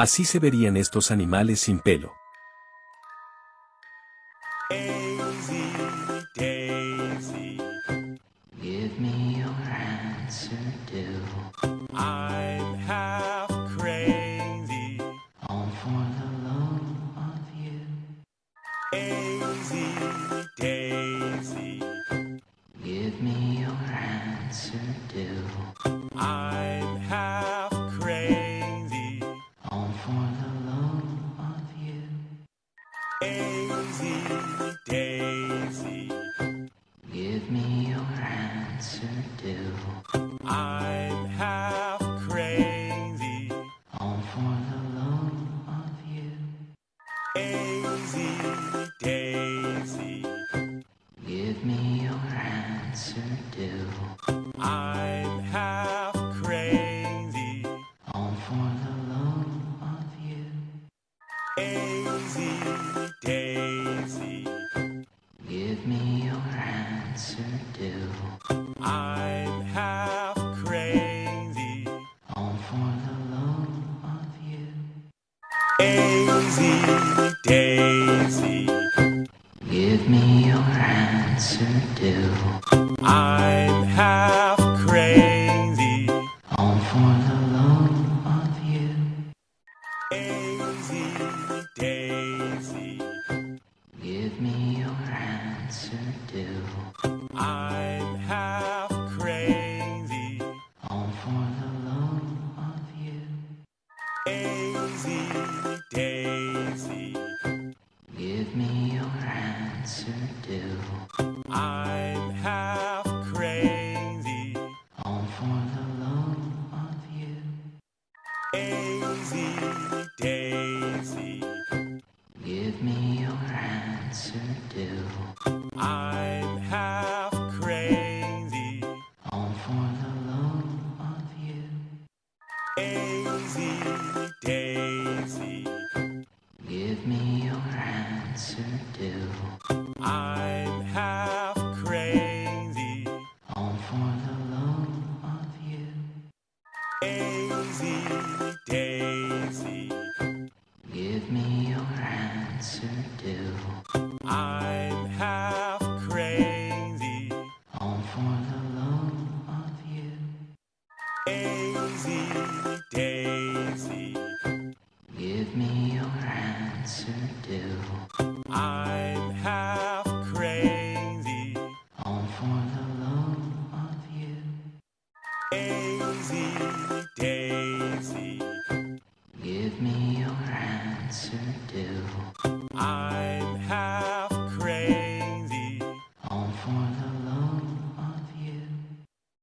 Así se verían estos animales sin pelo. Daisy, Daisy, give me your answer, do. I'm half crazy, all for the love of you. Daisy, Daisy, give me your answer, do. I'm half crazy, all for the love of you. Daisy, Daisy, give me your answer, do. I'm half crazy, all for the love of you. Daisy, Daisy, give me your answer, do. I'm half crazy, all for the love of you. Daisy, Daisy, give me your answer, do. I'm half crazy, all for the love of you. Daisy, Daisy, give me your answer, do. I'm half crazy, all for the love of you. Daisy, Daisy, give me your answer, do. I'm half crazy, all for the love of you. Daisy, Daisy, give me your answer, do. I'm half crazy, all for the love of you. Daisy, Daisy, give me your answer, do. I'm half crazy, all for the love of you. Daisy, Daisy, give me your answer, do. I'm half crazy, all for the love of you. Daisy, Daisy, give me your answer, do. I'm half crazy, all for the love of you. Daisy, Daisy, give me your answer, do. I'm half crazy, all for the love of you. Daisy, Daisy, give me your answer, do. I'm half crazy, all for the